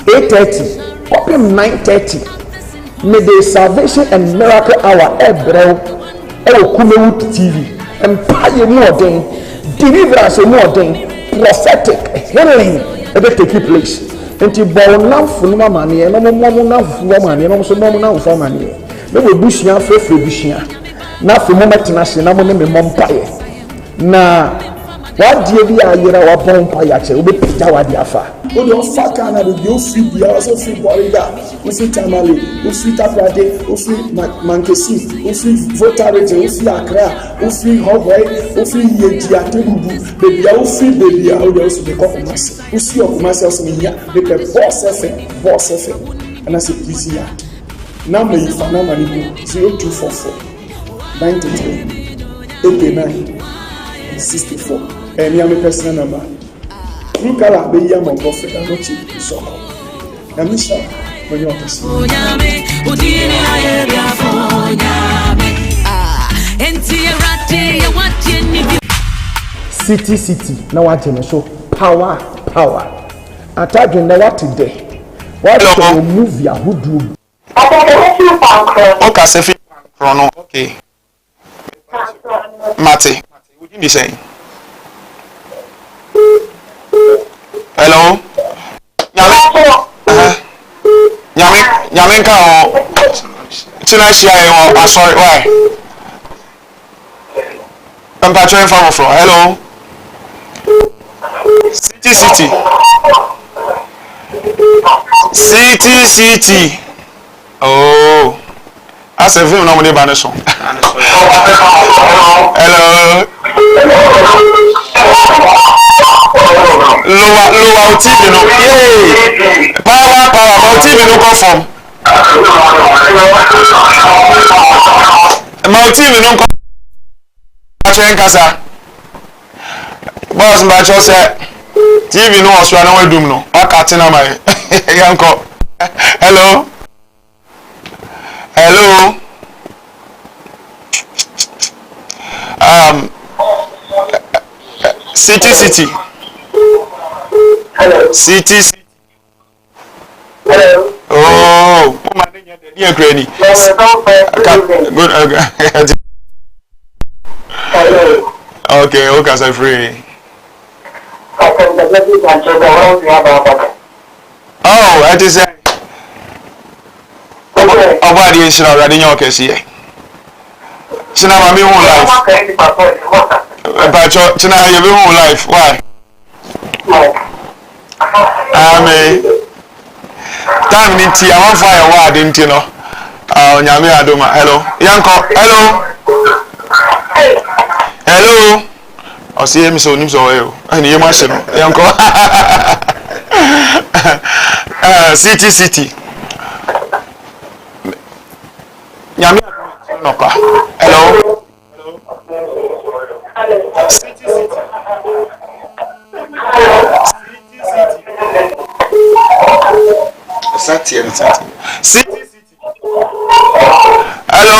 8:30 up 9:30 me the salvation and miracle hour ebrew Kumewood TV empire more than deliverance more than prophetic healing ebe take place. Enti bo na funu mama ne no mo na fu mama ne no so mo na fu mama ne me we bushia frefre bushia na fu mo metena se na mo ne me mompaye na wadie bi ayira wa bompaye ache obe pita wadi afa o do faka na do you free bia so free boriga o free tamale o free taprade o free mankesi o free votarage o free akra o free hogway o free yeji atebubu baby o free baby o do so be kokomase o see okomase so me hia be pe boss efe and as a busy ya na me fa na mani 0244 93 89 64 and your personal number. You can be young or prophet and not cheap. So, and Misha, when you're City. Now what you so power. I told you now what today. What you move your hoodoo. Okay, Sefi. Okay. Mate, would you be saying? Hello? Nyamenka o Tina share o sorry why? mpacho info for hello city oh as a film no money ba ne so hello lower TV no yeah power TV no come from my TV no come from kasa boss mba cho say TV no oso na we dum no akati na mai yanko hello city Hello. City. Hello. Oh, my name is Granny. Good. Okay, okay, so free. Oh, I just say. Oh, why do you say already? You can see. China, my whole life. But China, your whole life. Why? Amen. Time minti I want fire word into no. Nyame adoma. Hello. Yanko. Hello. O see me so nim so we o. Ani yema hye no. Yanko. City. Nyame adoma no pa. Hello. City. City. Hello.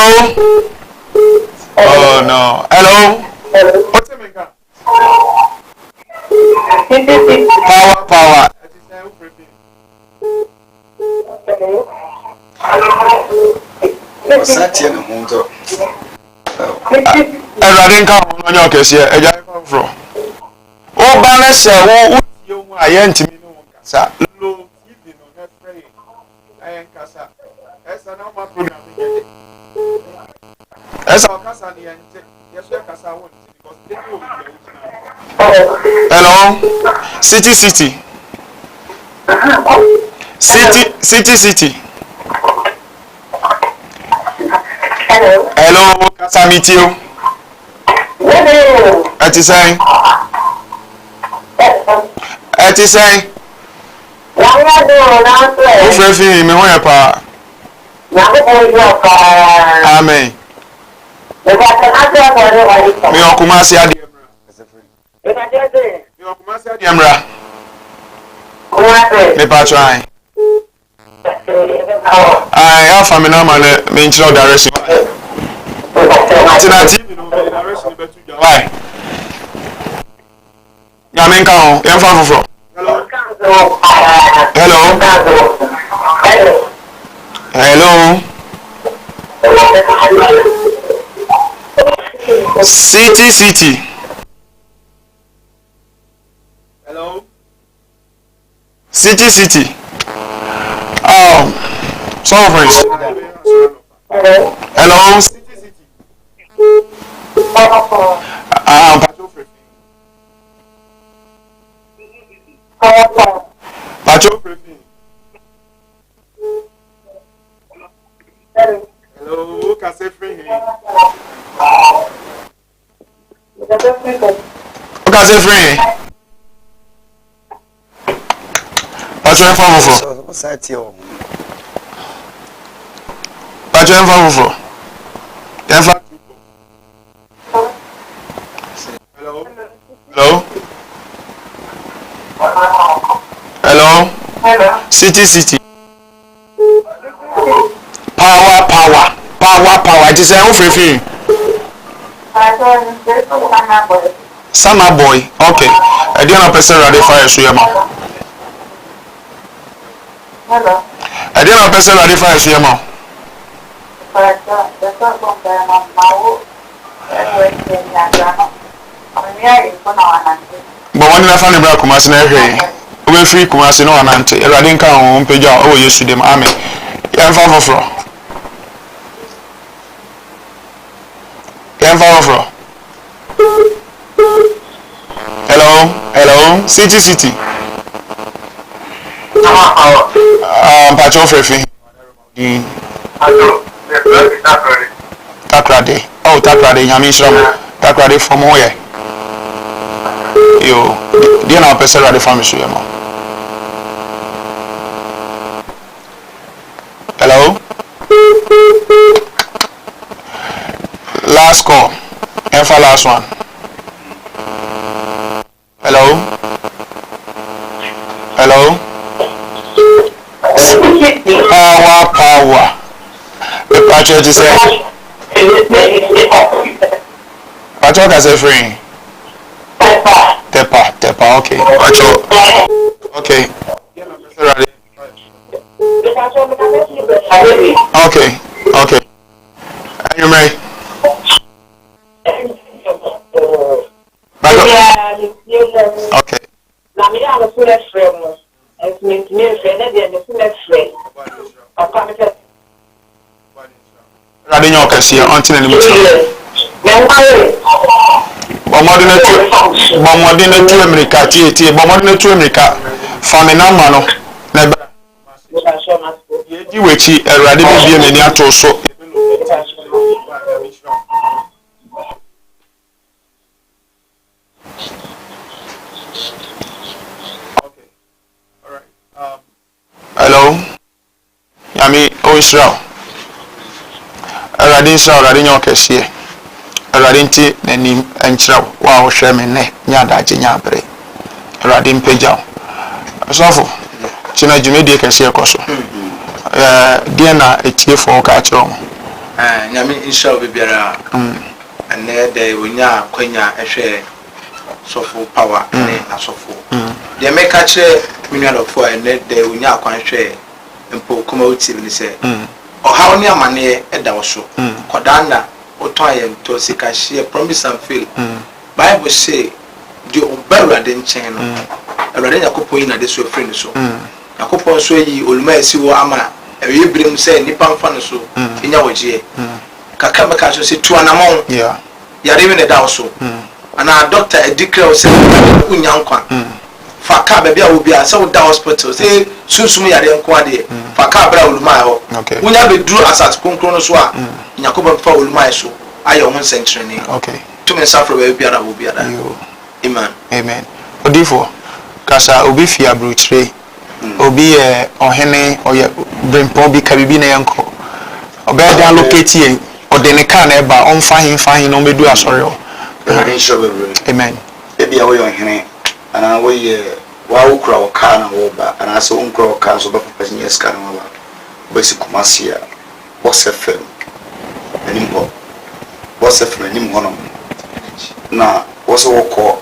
Oh no. Hello. What's your name? Power. Everybody come on your case here. Eja come from. O ba na se wo tie hu aye ntimi no kasa. Lo TV no na free. Aye kasa. Esa na ma program ngede. Esa kasa ni ente. Yeso kasa won because they know we hello. City. City. Hello, kasa mitio. Ati say. O fẹ́ fi mi wọ́n yẹ pa. Amen. Mi ọkùnrin sí adìẹ mìíràn. Mi pàtó àyìn. Àyìn alfa mi náà mà ní mi ń kyerẹ́ direction. Tina TV no mi direction bẹ tu jà wáyé. Nyàmé nka ho yẹn fa foforọ. Hello. City. Hello. City. So friends. Hello. City. Pacho Prefi. Hello, Kase Free. Kase Free. Pacho inform for. Pacho inform for. Hello. City. Power. It is a free. Summer boy. Okay. I didn't know person ready fire suyama. Hello. I didn't know person ready fire suyama. But when I found the black commerce in every we free commerce no anante. I didn't come on page oh yes to them amen. Yan fa for. no city Pacho Frefi. Takrade. Oh, Takrade, Yamishram. Takrade from where? Yo, do you know a person ready for me? Hello? Last call. And for last one. Hello? Hello? Power. The Pacho to say. Pacho can say free. Tepa, okay. Pacho. Okay. Okay. Are you ready? Okay. Radinho kasi until any much. Bomodin na tu America tie bomodin na tu America famina mano na ba di wechi erade bi bia mani ato so hello yami o Israel erade Israel radinho kasi erade nti nanim enkyerɛw wa wo hwɛ me ne nya daagye nya abere erade mpagyaw asofo kina dwumedie kɛse ɛkɔso deɛ na etiefo ka kyerɛw mo nyame inshallah bibiara ɛnɛ de wonya kwanya ɛhwɛ sofo power ne asofo deɛ meka kyerɛ minuadofo ɛnɛ de wonya kwan hwɛ mpo kuma uti ni sɛ ɔhaw ne amane ɛda wo so kɔdanda otoyem to sikashie promise and fail Bible say the oberade nchen no awurade yakopon yi na de so friend so yakopon so yi oluma esi wo ama ebirim say nipa mfa no so enya wogie kaka meka so se tuanamon yare me ne da so ana doctor e declare say unya nkwa fa ka ba bia obi a say wo da hospital say sunsum yare nkwa de fa ka bra oluma ho unya be duru asat konkro no so a yakopon fa oluma so ayo ho sentrene okay to me suffer we biara wo biara amen odifo kasa obi fi abrochire obi ohene oye brempo bi kabibi na yanko obe dan locate yen odene ka na eba on fahin no medu asore o amen e bia wo ohene ana wo ye wa wo kura wo ka na wo ba ana so on kura wo ka so ba papa ni eska na wo ba bo si kumasia wo se fem animbo wo se fem anim hono na wo so wo ko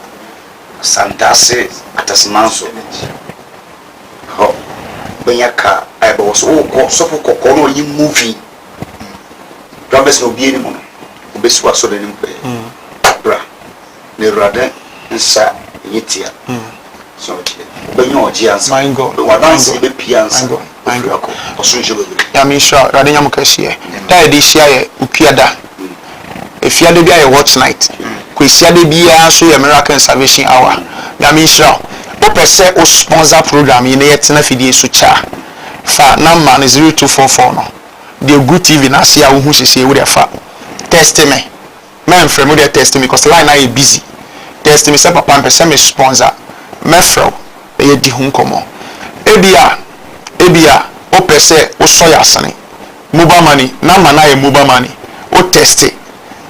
santase atasmanso ho banyaka ai bo so wo ko so ko ko no yi movie drabes no bi ni mo obesu aso de nim pe bra ne rade nsa yitia so banyo oji ansa my god wa dansi be piansa my god oso njebe ya mi sha rade nyam kashie da de hia ye upiada efiade bia ye watch night kwesiade bia so ye miracle salvation hour ya mi sha o pese o sponsor program ye na yetena fidie so cha fa number 0244 no the good tv na sia wo hu sese we fa test me men frem we test me because line na e busy test me say papa pese me sponsor me fro e di hu nkomo ebia o pese o so ya sane mobile money number na ye mobile money o test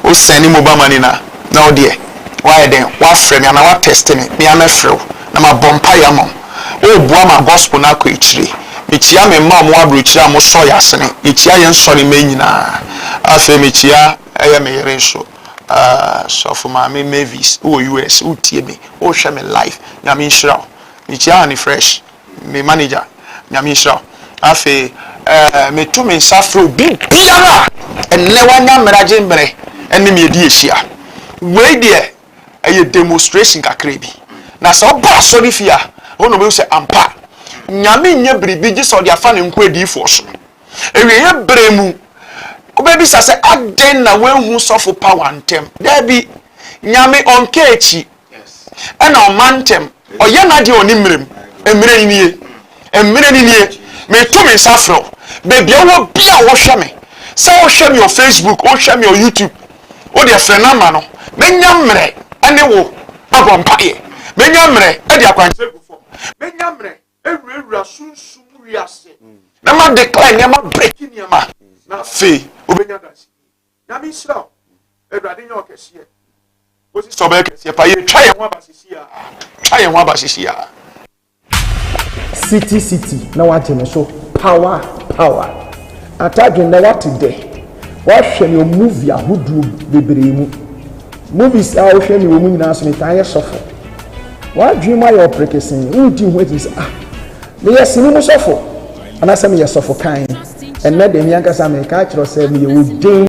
o send mobile money na o de why then wa frem ya na wa test me ya me fro na ma bompa ya mo o bua ma gospel na ko ichire mechia me ma mo abrochira mo so ya sene echia ye nsori manyina afa mechia eye me yere so so for ma me Mavis o US o tie me o hwe me life nyame nhira mechia ni fresh me manager nyame nhira afa me to me safro bi biara enle wanya meraje mbere ene me edi ehia we de eye demonstration kakra bi na so ba so di fia ono be say ampa nyame nya bribi gi so de afa ne nko adifo so ewiye bremu obebi sase aden na wenhu sofo power ntem da bi nyame onkechi ena omantem oye na de oni mmerem emmere ni nie emere ni nie me to me safro baby wo bia wo hwe me se wo hwe me on Facebook wo hwe me on YouTube wo de frenama no menya mmere ene wo abo mpaye menya mmere e de akwanse gufo menya mmere ewura sunsum wiase na ma decline ya ma break ni ma na fe obenya dance na mi sra edwade nyo kese o si so be kese pa ye twa ye ho abasisi ya city na wagye no so power atadwe na what today wahwɛ ne movie ahodoɔ bebree mu movies a wohwɛ ne wɔn nyinaa so ne tan yɛ sɔfo wadwe mu ayɛ ɔprekesen wodi ho ati sɛ meyɛ sini mu sɔfo anasɛ meyɛ sɔfo kan ɛnnɛ de me ankasa meka kyerɛ sɛ meyɛ wo den